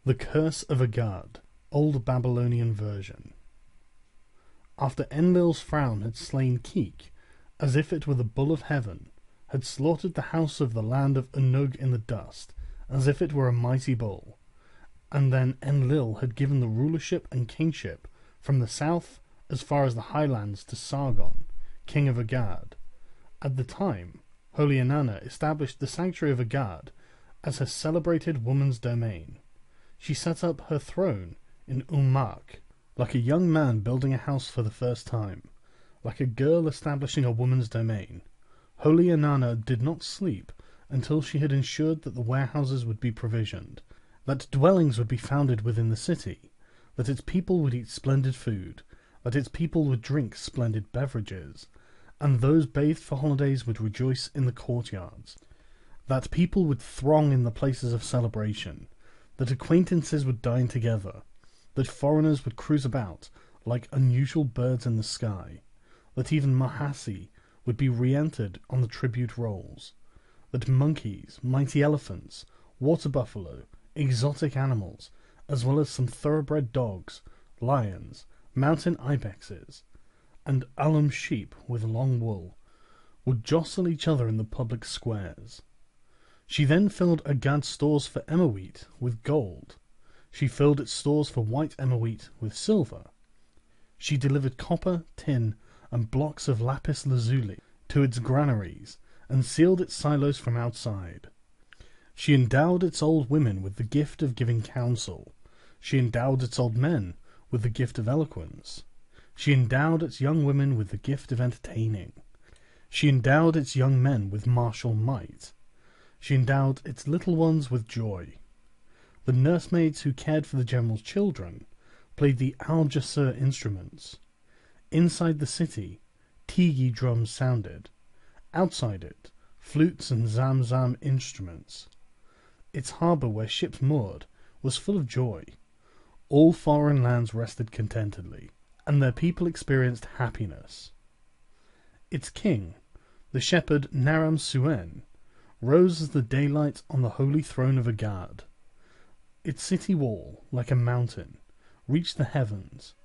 The Curse of Agade, Old Babylonian version. After Enlil's frown had slain Keek, as if it were the bull of heaven, had slaughtered the house of the land of Unug in the dust, as if it were a mighty bull, and then Enlil had given the rulership and kingship from the south as far as the highlands to Sargon, king of Akkad. At the time, holy Innana established the sanctuary of Akkad as her celebrated woman's domain. She set up her throne in Ulmark, like a young man building a house for the first time, like a girl establishing a woman's domain. Holy Innana did not sleep until she had ensured that the warehouses would be provisioned, that dwellings would be founded within the city, that its people would eat splendid food, that its people would drink splendid beverages, and those bathed for holidays would rejoice in the courtyards, that people would throng in the places of celebration, that acquaintances would dine together, that foreigners would cruise about like unusual birds in the sky, that even Mahasi would be re-entered on the tribute rolls, that monkeys, mighty elephants, water buffalo, exotic animals, as well as some thoroughbred dogs, lions, mountain ibexes, and alum sheep with long wool, would jostle each other in the public squares. She then filled Aggad's stores for emmer wheat with gold. She filled its stores for white emmer wheat with silver. She delivered copper, tin, and blocks of lapis lazuli to its granaries, and sealed its silos from outside. She endowed its old women with the gift of giving counsel. She endowed its old men with the gift of eloquence. She endowed its young women with the gift of entertaining. She endowed its young men with martial might. She endowed its little ones with joy. The nursemaids who cared for the general's children played the al-jasur instruments. Inside the city, tigi drums sounded. Outside it, flutes and zam-zam instruments. Its harbour where ships moored was full of joy. All foreign lands rested contentedly, and their people experienced happiness. Its king, the shepherd Naram-Suen, rose as the daylight on the holy throne of Akkad. Its city wall, like a mountain, reached the heavens.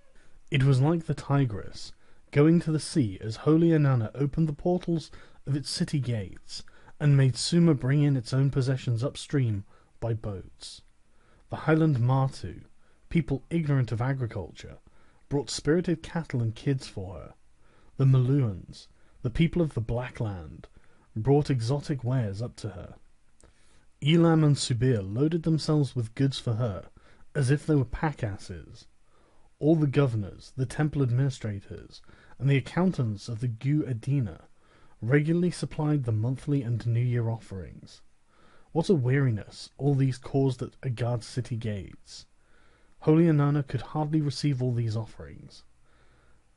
It was like the Tigris, going to the sea as holy Innana opened the portals of its city gates, and made Sumer bring in its own possessions upstream by boats. The highland Martu, people ignorant of agriculture, brought spirited cattle and kids for her. The Maluans, the people of the Black Land, brought exotic wares up to her. Elam and Subir loaded themselves with goods for her, as if they were pack-asses. All the governors, the temple administrators, and the accountants of the Gu-Adina regularly supplied the monthly and New Year offerings. What a weariness all these caused at Aggad's city gates! Holy Innana could hardly receive all these offerings.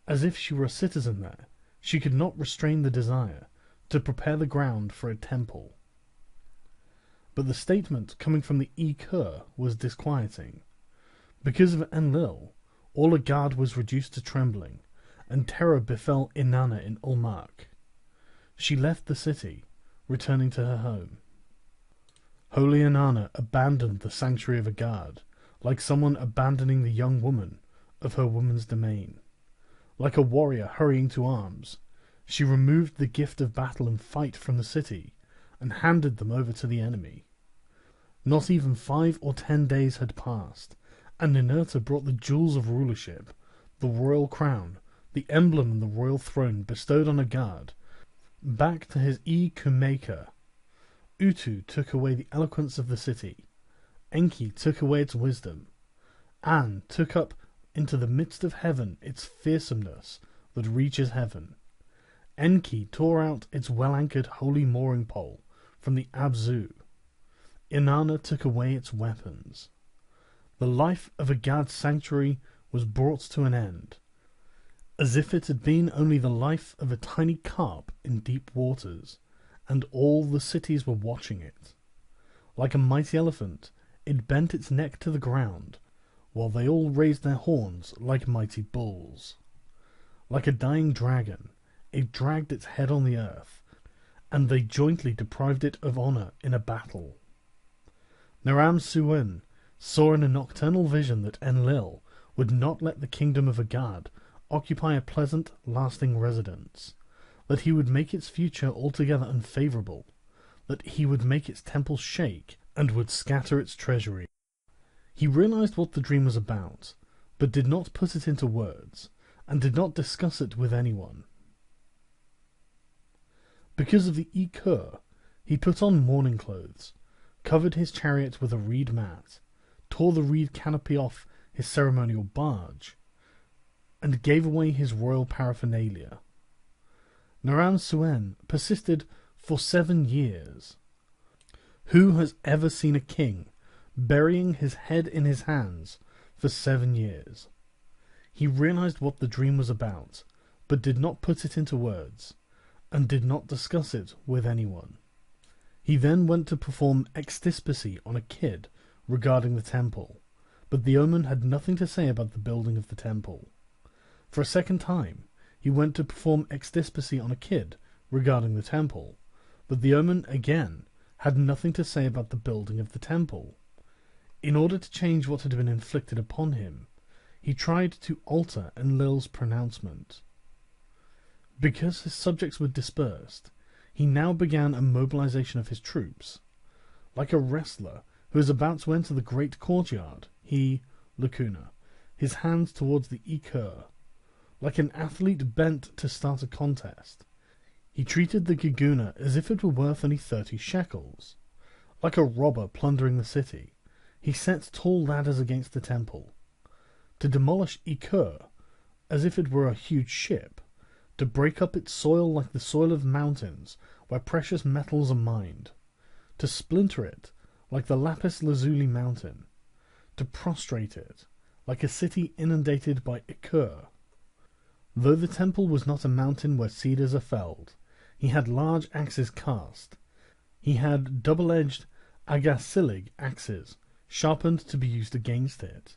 As if she were a citizen there, she could not restrain the desire to prepare the ground for a temple. But the statement coming from the Kur was disquieting. Because of Enlil, all Akkad was reduced to trembling, and terror befell Inanna in Ulmark. She left the city, returning to her home. Holy Innana abandoned the sanctuary of Akkad, like someone abandoning the young woman of her woman's domain. Like a warrior hurrying to arms, she removed the gift of battle and fight from the city, and handed them over to the enemy. Not even 5 or 10 days had passed, and Ninurta brought the jewels of rulership, the royal crown, the emblem and the royal throne bestowed on Akkad, back to his Kumeka. Utu took away the eloquence of the city. Enki took away its wisdom. An took up into the midst of heaven its fearsomeness that reaches heaven. Enki tore out its well-anchored holy mooring pole from the Abzu. Inanna took away its weapons. The life of Aggad's sanctuary was brought to an end, as if it had been only the life of a tiny carp in deep waters, and all the cities were watching it. Like a mighty elephant, it bent its neck to the ground, while they all raised their horns like mighty bulls. Like a dying dragon, it dragged its head on the earth, and they jointly deprived it of honour in a battle. Naram-Suen saw in a nocturnal vision that Enlil would not let the kingdom of Agad occupy a pleasant, lasting residence, that he would make its future altogether unfavourable, that he would make its temples shake, and would scatter its treasury. He realized what the dream was about, but did not put it into words, and did not discuss it with anyone. Because of the Ikur, he put on mourning clothes, covered his chariot with a reed mat, tore the reed canopy off his ceremonial barge, and gave away his royal paraphernalia. Naram-Suen persisted for 7 years. Who has ever seen a king burying his head in his hands for 7 years? He realized what the dream was about, but did not put it into words, and did not discuss it with anyone. He then went to perform extispicy on a kid regarding the temple, but the omen had nothing to say about the building of the temple. For a second time, he went to perform extispicy on a kid regarding the temple, but the omen again had nothing to say about the building of the temple. In order to change what had been inflicted upon him, he tried to alter Enlil's pronouncement. Because his subjects were dispersed, he now began a mobilization of his troops. Like a wrestler who is about to enter the great courtyard, he, lacuna, his hands towards the Ikur. Like an athlete bent to start a contest, he treated the Giguna as if it were worth only 30 shekels. Like a robber plundering the city, he set tall ladders against the temple. To demolish Ikur, as if it were a huge ship, to break up its soil like the soil of mountains where precious metals are mined, to splinter it like the lapis lazuli mountain, to prostrate it like a city inundated by Ikur. Though the temple was not a mountain where cedars are felled, he had large axes cast. He had double-edged agasilig axes, sharpened to be used against it.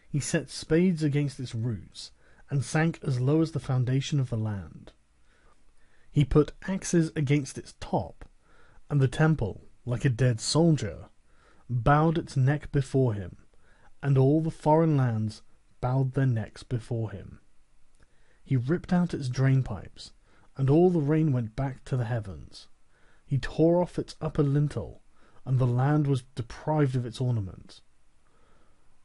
He set spades against its roots, and sank as low as the foundation of the land. He put axes against its top, and the temple, like a dead soldier, bowed its neck before him, and all the foreign lands bowed their necks before him. He ripped out its drainpipes, and all the rain went back to the heavens. He tore off its upper lintel, and the land was deprived of its ornament.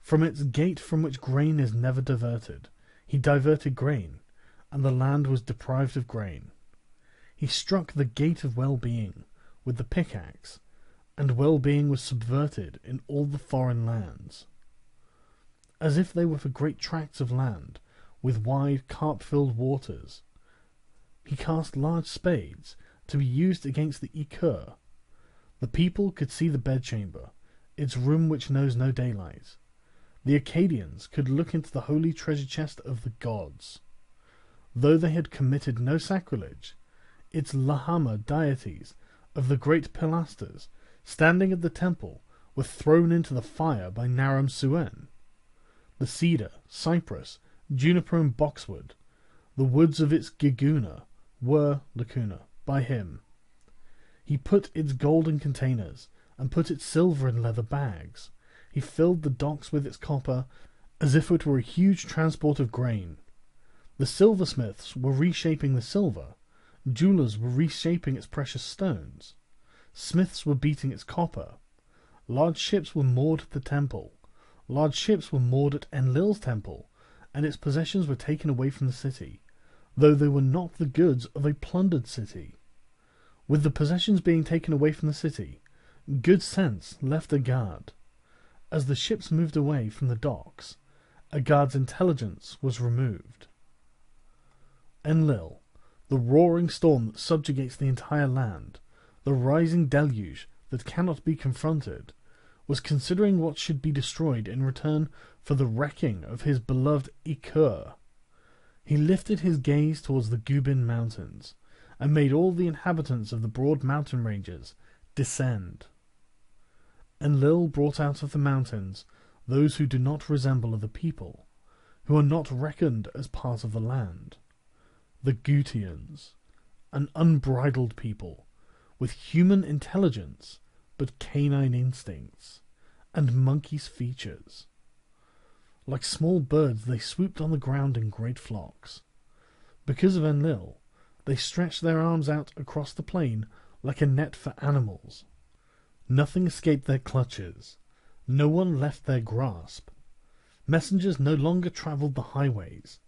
From its gate from which grain is never diverted, he diverted grain, and the land was deprived of grain. He struck the gate of well-being with the pickaxe, and well-being was subverted in all the foreign lands. As if they were for great tracts of land, with wide carp-filled waters, he cast large spades to be used against the Ikur. The people could see the bedchamber, its room which knows no daylight. The Akkadians could look into the holy treasure chest of the gods. Though they had committed no sacrilege, its Lahama deities of the great pilasters standing at the temple were thrown into the fire by Naram-Suen. The cedar, cypress, juniper and boxwood, the woods of its Giguna, were, lacuna, by him. He put its gold in containers, and put its silver in leather bags. He filled the docks with its copper, as if it were a huge transport of grain. The silversmiths were reshaping the silver, jewelers were reshaping its precious stones, smiths were beating its copper. Large ships were moored at the temple, large ships were moored at Enlil's temple, and its possessions were taken away from the city, though they were not the goods of a plundered city. With the possessions being taken away from the city, good sense left Agad. As the ships moved away from the docks, Agad's intelligence was removed. Enlil, the roaring storm that subjugates the entire land, the rising deluge that cannot be confronted, was considering what should be destroyed in return for the wrecking of his beloved Ikur. He lifted his gaze towards the Gubin mountains, and made all the inhabitants of the broad mountain ranges descend. Enlil brought out of the mountains those who do not resemble other people, who are not reckoned as part of the land. The Gutians, an unbridled people, with human intelligence but canine instincts, and monkey's features. Like small birds they swooped on the ground in great flocks. Because of Enlil, they stretched their arms out across the plain like a net for animals. Nothing escaped their clutches. No one left their grasp. Messengers no longer travelled the highways.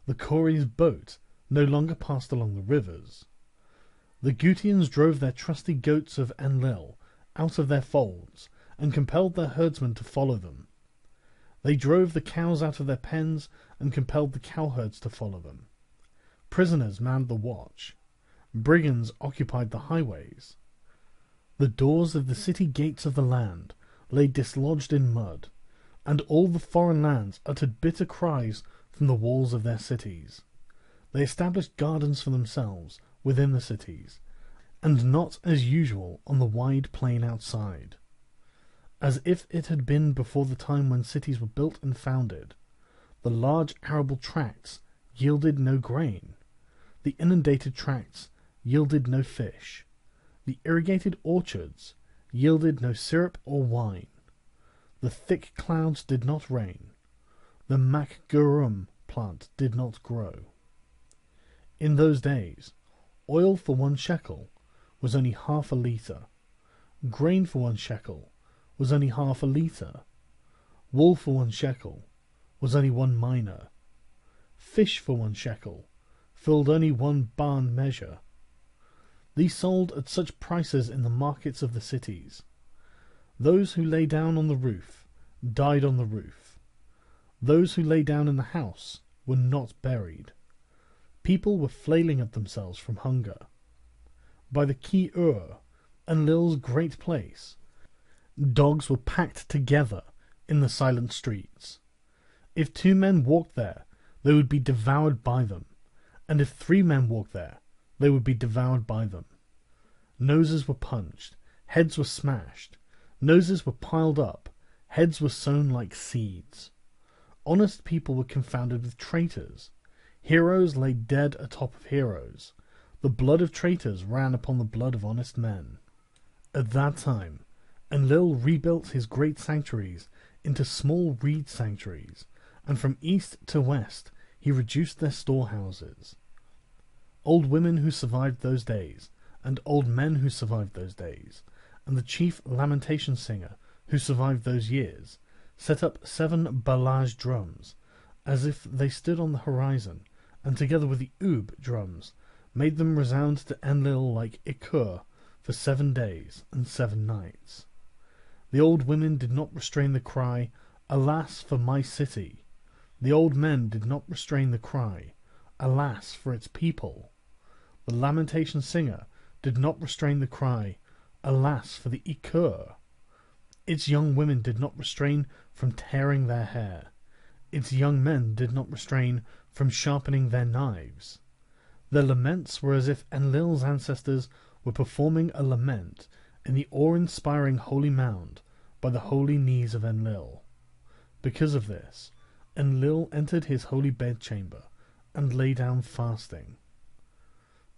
The Corey's boat no longer passed along the rivers. The Gutians drove their trusty goats of Enlil out of their folds and compelled their herdsmen to follow them. They drove the cows out of their pens and compelled the cowherds to follow them. Prisoners manned the watch. Brigands occupied the highways. The doors of the city gates of the land lay dislodged in mud, and all the foreign lands uttered bitter cries from the walls of their cities. They established gardens for themselves within the cities, and not as usual on the wide plain outside. As if it had been before the time when cities were built and founded, the large arable tracts yielded no grain. The inundated tracts yielded no fish. The irrigated orchards yielded no syrup or wine. The thick clouds did not rain. The macgurum plant did not grow. In those days, oil for 1 shekel was only half a litre. Grain for 1 shekel was only half a litre. Wool for 1 shekel was only 1 mina. Fish for 1 shekel filled only 1 barn measure. These sold at such prices in the markets of the cities. Those who lay down on the roof died on the roof. Those who lay down in the house were not buried. People were flailing at themselves from hunger. By the Ki Enlil's great place, dogs were packed together in the silent streets. If 2 men walked there, they would be devoured by them, and if 3 men walked there, they would be devoured by them. Noses were punched, heads were smashed, noses were piled up, heads were sown like seeds. Honest people were confounded with traitors. Heroes lay dead atop of heroes. The blood of traitors ran upon the blood of honest men. At that time, Enlil rebuilt his great sanctuaries into small reed sanctuaries, and from east to west he reduced their storehouses. Old women who survived those days, and old men who survived those days, and the chief lamentation singer who survived those years, set up 7 balaj drums, as if they stood on the horizon, and together with the oub drums, made them resound to Enlil like ikur for 7 days and 7 nights. The old women did not restrain the cry, "Alas for my city!" The old men did not restrain the cry, "Alas for its people!" The lamentation singer did not restrain the cry, "Alas for the ikur!" Its young women did not restrain from tearing their hair. Its young men did not restrain from sharpening their knives. Their laments were as if Enlil's ancestors were performing a lament in the awe-inspiring holy mound by the holy knees of Enlil. Because of this, Enlil entered his holy bedchamber and lay down fasting.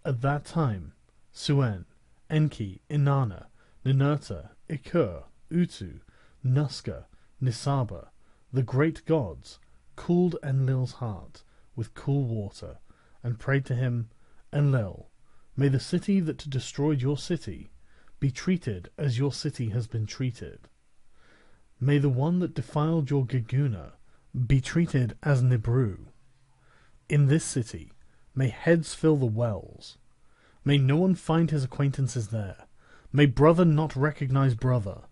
At that time, Suen, Enki, Inanna, Ninurta, Ikur, Utu, Nuska, Nisaba, the great gods, cooled Enlil's heart with cool water, and prayed to him, "Enlil, may the city that destroyed your city be treated as your city has been treated. May the one that defiled your Geguna be treated as Nibru. In this city may heads fill the wells. May no one find his acquaintances there. May brother not recognize brother.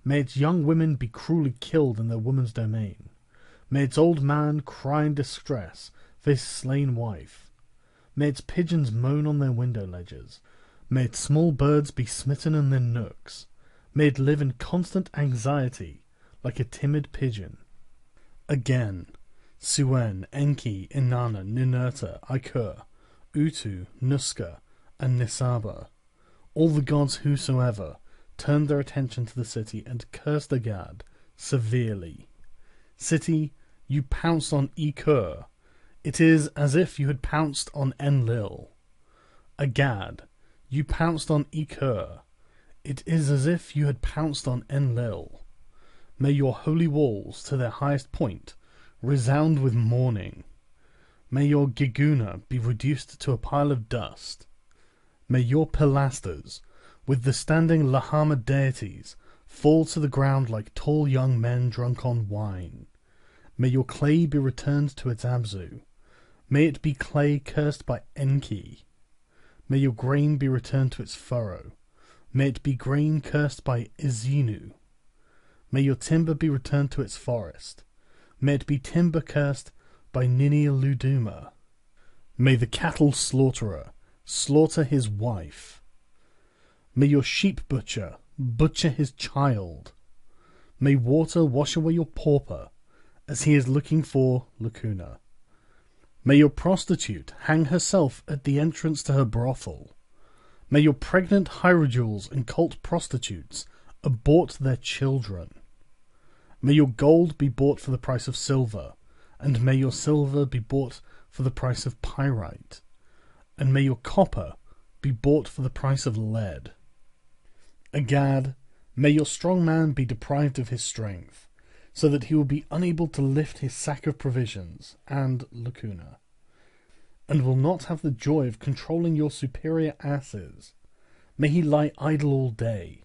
May its young women be cruelly killed in their woman's domain. May its old man cry in distress for his slain wife. May its pigeons moan on their window ledges. May its small birds be smitten in their nooks. May it live in constant anxiety like a timid pigeon." Again, Suen, Enki, Inanna, Ninurta, Ikur, Utu, Nuska, and Nisaba, all the gods whosoever, turned their attention to the city and cursed Agad severely. "City, you pounced on Ikur. It is as if you had pounced on Enlil. Agad, you pounced on Ikur. It is as if you had pounced on Enlil. May your holy walls, to their highest point, resound with mourning. May your Giguna be reduced to a pile of dust. May your pilasters, with the standing Lahama deities, fall to the ground like tall young men drunk on wine. May your clay be returned to its Abzu. May it be clay cursed by Enki. May your grain be returned to its furrow. May it be grain cursed by Izinu. May your timber be returned to its forest. May it be timber cursed by Nini-Luduma. May the cattle slaughterer slaughter his wife. May your sheep butcher butcher his child. May water wash away your pauper, as he is looking for lacuna. May your prostitute hang herself at the entrance to her brothel. May your pregnant hierodules and cult prostitutes abort their children. May your gold be bought for the price of silver, and may your silver be bought for the price of pyrite, and may your copper be bought for the price of lead. Agad, may your strong man be deprived of his strength, so that he will be unable to lift his sack of provisions and lacuna, and will not have the joy of controlling your superior asses. May he lie idle all day.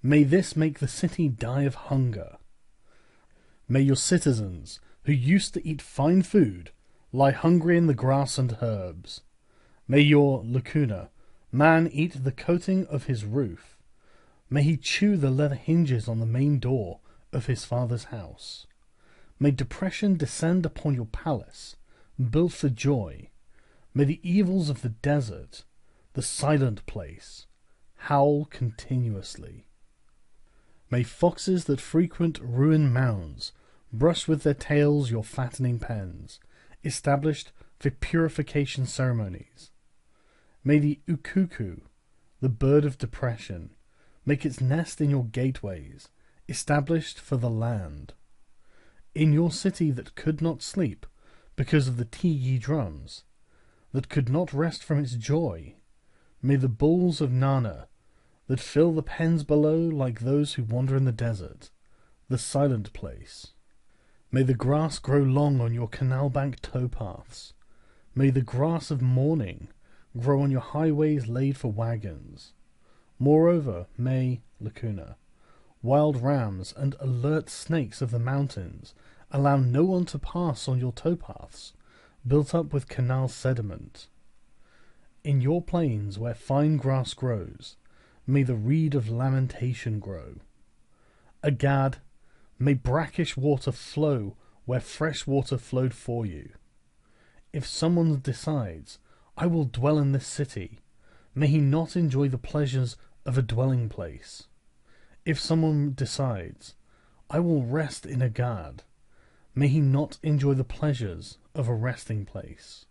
May this make the city die of hunger. May your citizens, who used to eat fine food, lie hungry in the grass and herbs. May your lacuna man eat the coating of his roof. May he chew the leather hinges on the main door of his father's house. May depression descend upon your palace, built for joy. May the evils of the desert, the silent place, howl continuously. May foxes that frequent ruined mounds brush with their tails your fattening pens, established for purification ceremonies. May the ukuku, the bird of depression, make its nest in your gateways, established for the land. In your city that could not sleep because of the tee drums, that could not rest from its joy, may the bulls of Nana, that fill the pens below like those who wander in the desert, the silent place. May the grass grow long on your canal bank towpaths. May the grass of mourning grow on your highways laid for wagons. Moreover, may, lacuna, wild rams and alert snakes of the mountains allow no one to pass on your towpaths, built up with canal sediment. In your plains where fine grass grows, may the reed of lamentation grow. Agad, may brackish water flow where fresh water flowed for you. If someone decides, I will dwell in this city, may he not enjoy the pleasures of a dwelling place. If someone decides, I will rest in Agad, may he not enjoy the pleasures of a resting place.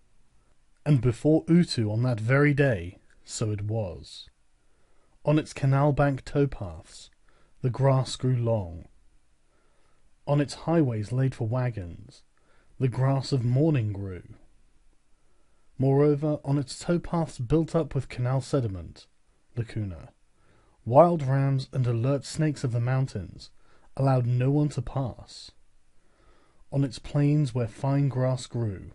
And before Utu on that very day, so it was. On its canal bank towpaths, the grass grew long. On its highways laid for wagons, the grass of mourning grew. Moreover, on its towpaths built up with canal sediment, lacuna, wild rams and alert snakes of the mountains allowed no one to pass. On its plains where fine grass grew,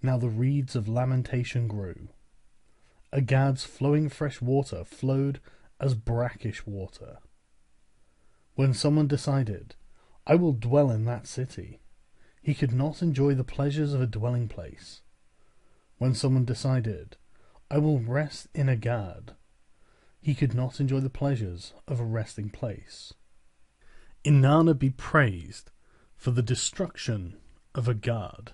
now the reeds of lamentation grew. Agad's flowing fresh water flowed as brackish water. When someone decided, I will dwell in that city, he could not enjoy the pleasures of a dwelling place. When someone decided, I will rest in Agad, he could not enjoy the pleasures of a resting place. Inanna be praised for the destruction of Agad.